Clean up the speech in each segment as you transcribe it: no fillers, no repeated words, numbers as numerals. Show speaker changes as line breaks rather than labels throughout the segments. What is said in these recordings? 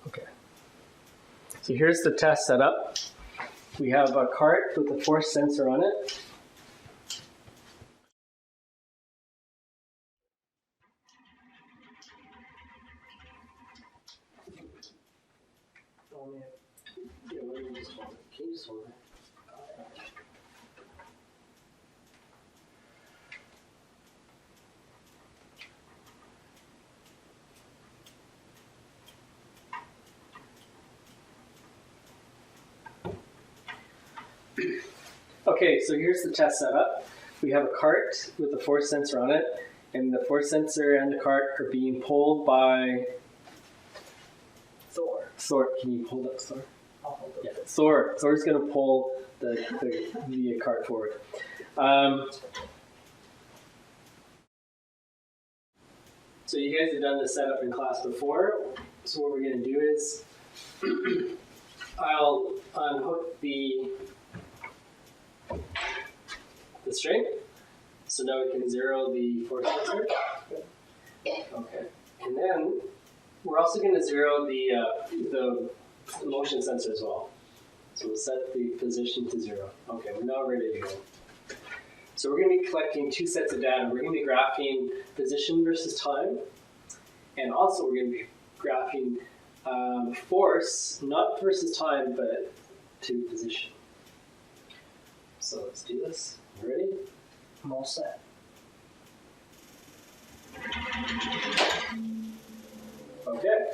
Okay. So here's the test setup. We have a cart with a force sensor on it. Okay, so here's the test setup. We have a cart with a force sensor on it, and the force sensor and the cart are being pulled by Thor. Thor, can you hold up Thor? I'll hold up. Yeah, Thor. Thor's going to pull the cart forward. So you guys have done this setup in class before. So what we're going to do is I'll unhook the string. So now we can zero the force sensor. Okay. And then we're also going to zero the motion sensor as well. So we'll set the position to 0. Okay, we're now ready to go. So we're going to be collecting 2 sets of data. We're going to be graphing position versus time. And also we're going to be graphing force, not versus time, but to position. So let's do this. You ready?
I'm all set.
Okay.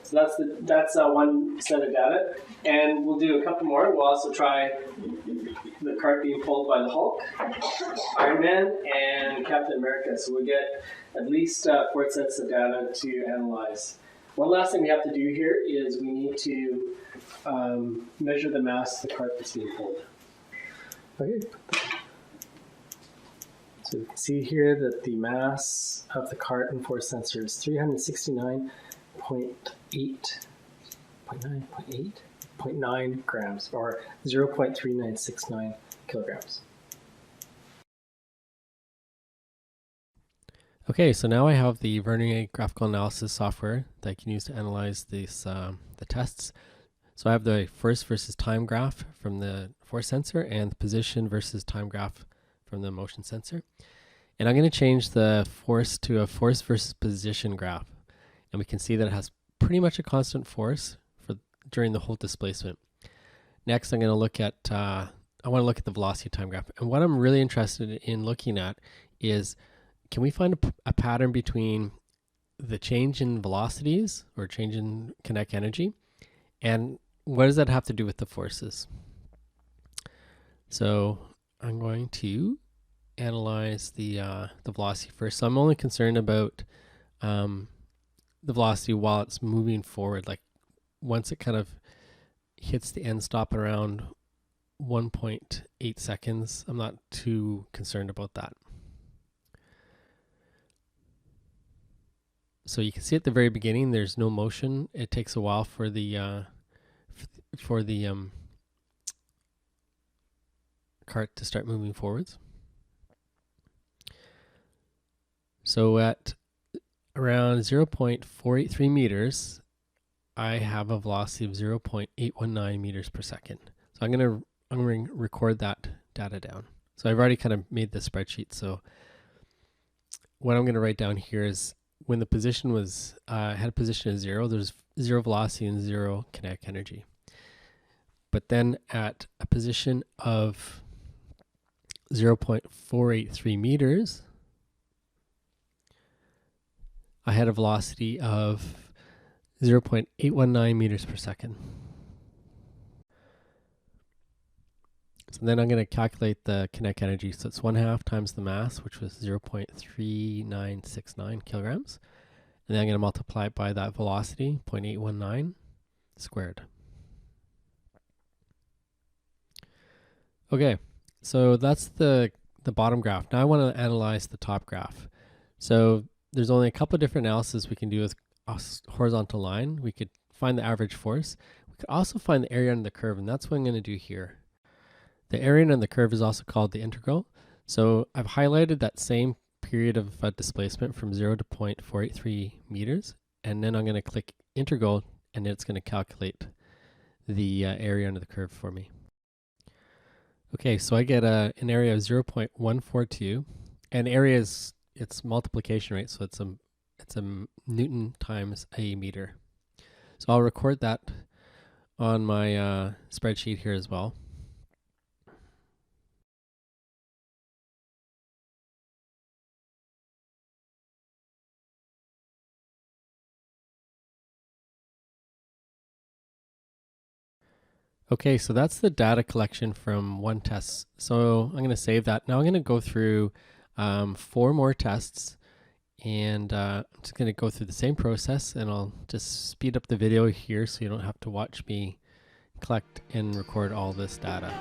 So that's one set of data. And we'll do a couple more. We'll also try the cart being pulled by the Hulk, Iron Man, and Captain America. So we'll get at least 4 sets of data to analyze. One last thing we have to do here is we need to measure the mass of the cart that's being pulled. Okay. So you can see here that the mass of the cart and force sensor is 369.9 grams, or 0.3969 kilograms.
Okay, so now I have the Vernier graphical analysis software that I can use to analyze these the tests. So I have the force versus time graph from the force sensor and the position versus time graph from the motion sensor. And I'm going to change the force to a force versus position graph. And we can see that it has pretty much a constant force during the whole displacement. Next, I'm going to look at, I want to look at the velocity time graph. And what I'm really interested in looking at is, can we find a pattern between the change in velocities or change in kinetic energy, and what does that have to do with the forces? So I'm going to analyze the velocity first. So I'm only concerned about the velocity while it's moving forward. Like once it kind of hits the end stop around 1.8 seconds, I'm not too concerned about that. So you can see at the very beginning, there's no motion. It takes a while for the cart to start moving forwards. So at around 0.483 meters, I have a velocity of 0.819 meters per second. So I'm going to record that data down. So I've already kind of made the spreadsheet. So what I'm going to write down here is when the position was, had a position of 0, there's 0 velocity and 0 kinetic energy. But then at a position of 0.483 meters, I had a velocity of 0.819 meters per second. So then I'm going to calculate the kinetic energy. So it's 1/2 times the mass, which was 0.3969 kilograms. And then I'm going to multiply it by that velocity, 0.819 squared. Okay, so that's the bottom graph. Now I want to analyze the top graph. So there's only a couple of different analyses we can do with a horizontal line. We could find the average force. We could also find the area under the curve, and that's what I'm going to do here. The area under the curve is also called the integral. So I've highlighted that same period of displacement from 0 to 0.483 meters, and then I'm going to click integral, and it's going to calculate the area under the curve for me. Okay, so I get an area of 0.142, and area is its multiplication rate, so it's a Newton times a meter. So I'll record that on my spreadsheet here as well. Okay, so that's the data collection from one test. So I'm going to save that. Now I'm going to go through 4 more tests, and I'm just going to go through the same process, and I'll just speed up the video here so you don't have to watch me collect and record all this data.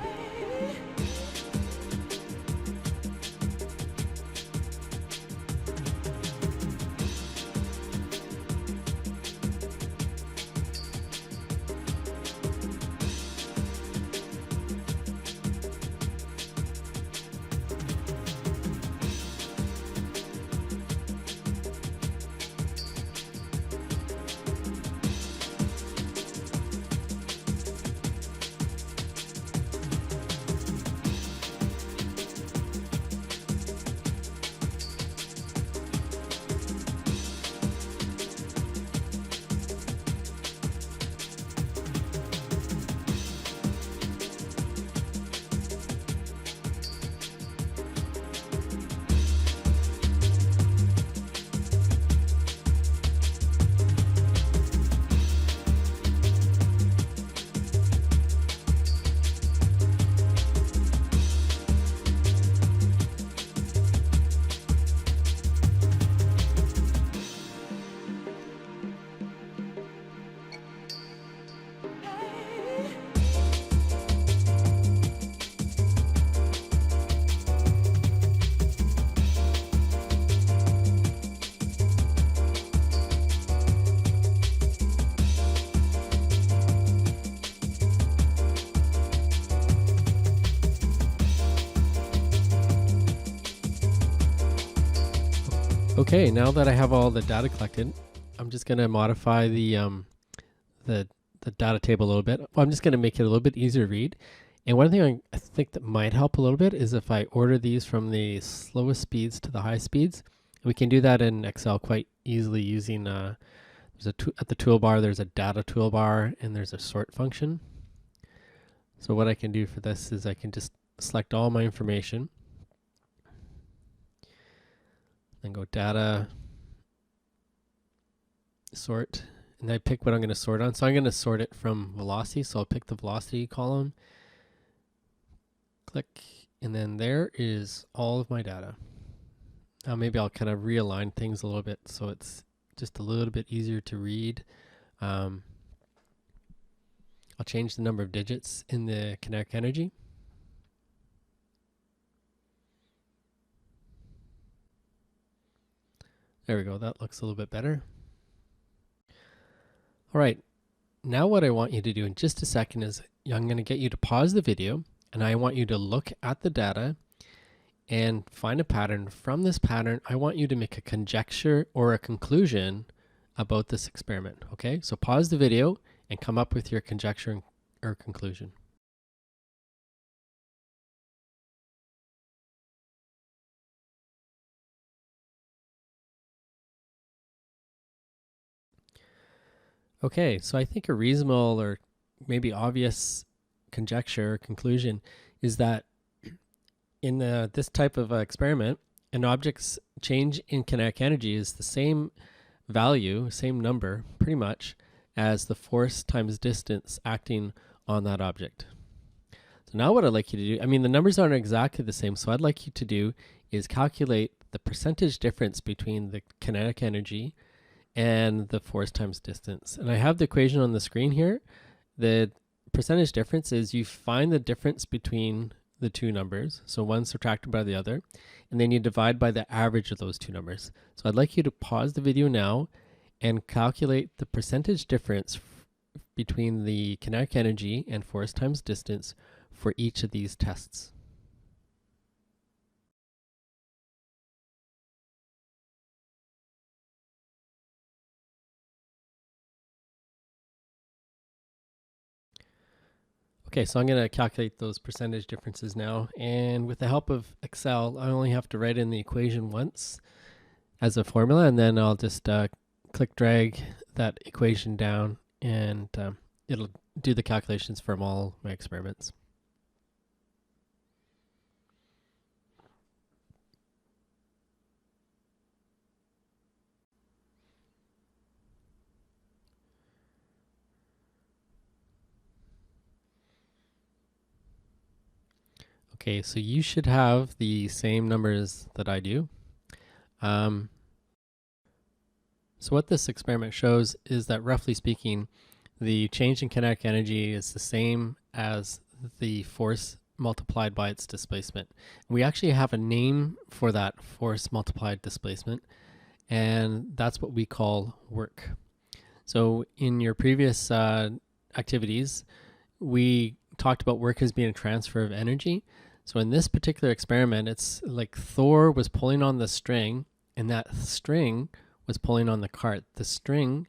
Okay, now that I have all the data collected, I'm just going to modify the data table a little bit. Well, I'm just going to make it a little bit easier to read. And one thing I think that might help a little bit is if I order these from the slowest speeds to the high speeds. We can do that in Excel quite easily using at the toolbar there's a data toolbar and there's a sort function. So what I can do for this is I can just select all my information. Then go data, sort, and I pick what I'm going to sort on. So I'm going to sort it from velocity. So I'll pick the velocity column, click, and then there is all of my data. Now maybe I'll kind of realign things a little bit so it's just a little bit easier to read. I'll change the number of digits in the kinetic energy. There we go, that looks a little bit better. All right, now what I want you to do in just a second is I'm going to get you to pause the video, and I want you to look at the data and find a pattern. From this pattern, I want you to make a conjecture or a conclusion about this experiment, okay? So pause the video and come up with your conjecture or conclusion. Okay, so I think a reasonable or maybe obvious conjecture or conclusion is that in this type of experiment, an object's change in kinetic energy is the same value, same number, pretty much, as the force times distance acting on that object. So now what I'd like you to do, I mean, the numbers aren't exactly the same, so what I'd like you to do is calculate the percentage difference between the kinetic energy and the force times distance. And I have the equation on the screen here. The percentage difference is you find the difference between the two numbers, so one subtracted by the other, and then you divide by the average of those two numbers. So I'd like you to pause the video now and calculate the percentage difference between the kinetic energy and force times distance for each of these tests. Okay, so I'm going to calculate those percentage differences now. And with the help of Excel, I only have to write in the equation once as a formula, and then I'll just click drag that equation down, and it'll do the calculations from all my experiments. Okay, so you should have the same numbers that I do. So what this experiment shows is that, roughly speaking, the change in kinetic energy is the same as the force multiplied by its displacement. We actually have a name for that force multiplied displacement, and that's what we call work. So in your previous activities, we talked about work as being a transfer of energy. So in this particular experiment, it's like Thor was pulling on the string, and that string was pulling on the cart. The string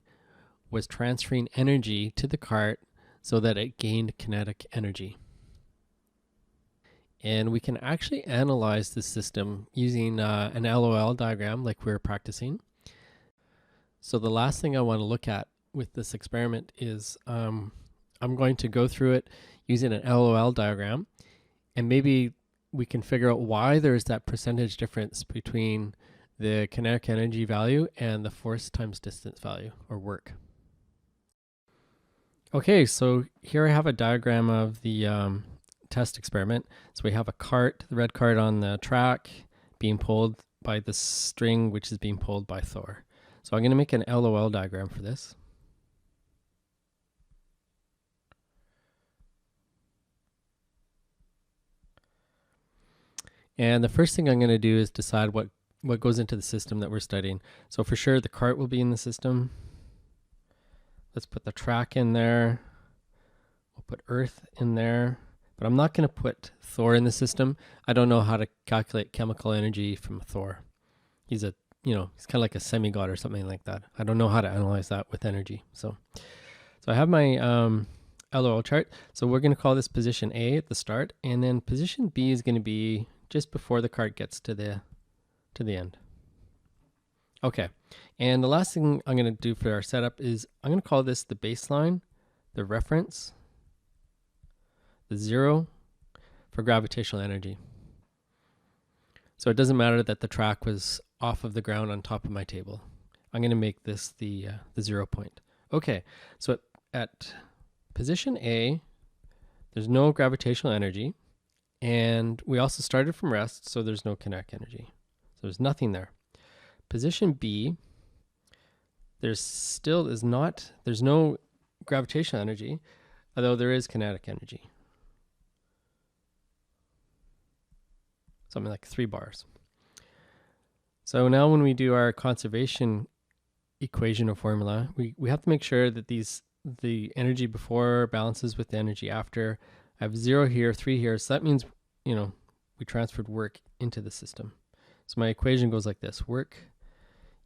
was transferring energy to the cart so that it gained kinetic energy. And we can actually analyze the system using an LOL diagram like we were practicing. So the last thing I want to look at with this experiment is I'm going to go through it using an LOL diagram, and maybe we can figure out why there's that percentage difference between the kinetic energy value and the force times distance value, or work. Okay, so here I have a diagram of the test experiment. So we have a cart, the red cart on the track, being pulled by the string, which is being pulled by Thor. So I'm going to make an LOL diagram for this. And the first thing I'm going to do is decide what goes into the system that we're studying. So for sure, the cart will be in the system. Let's put the track in there. We'll put Earth in there. But I'm not going to put Thor in the system. I don't know how to calculate chemical energy from Thor. He's he's kind of like a semi-god or something like that. I don't know how to analyze that with energy. So I have my LOL chart. So we're going to call this position A at the start, and then position B is going to be just before the cart gets to the end. Okay, and the last thing I'm going to do for our setup is I'm going to call this the baseline, the reference, the zero for gravitational energy. So it doesn't matter that the track was off of the ground on top of my table. I'm going to make this the 0 point. Okay, so at position A, there's no gravitational energy, and we also started from rest, so there's no kinetic energy. So there's nothing there. Position B, there's no gravitational energy, although there is kinetic energy. Something like 3 bars. So now when we do our conservation equation or formula, we have to make sure that the energy before balances with the energy after. I have 0 here, 3 here, so that means, we transferred work into the system. So my equation goes like this: work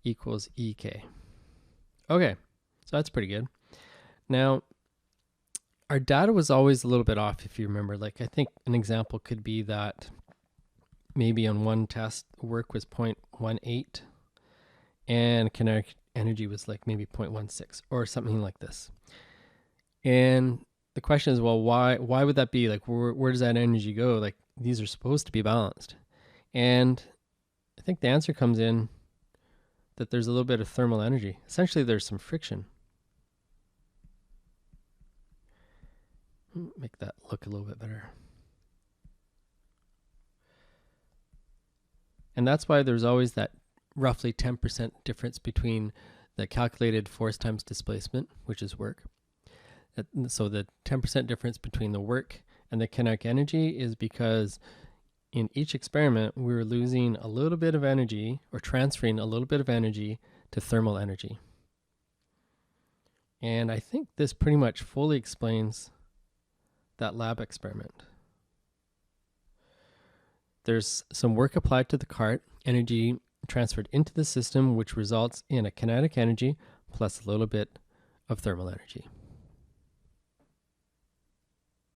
equals EK. Okay, so that's pretty good. Now, our data was always a little bit off, if you remember. Like, I think an example could be that maybe on one test, work was 0.18 and kinetic energy was like maybe 0.16 or something like this. And the question is, well, why would that be? Like, where does that energy go? Like, these are supposed to be balanced. And I think the answer comes in that there's a little bit of thermal energy. Essentially, there's some friction. Make that look a little bit better. And that's why there's always that roughly 10% difference between the calculated force times displacement, which is work. So the 10% difference between the work and the kinetic energy is because in each experiment, we were losing a little bit of energy, or transferring a little bit of energy to thermal energy. And I think this pretty much fully explains that lab experiment. There's some work applied to the cart, energy transferred into the system, which results in a kinetic energy plus a little bit of thermal energy.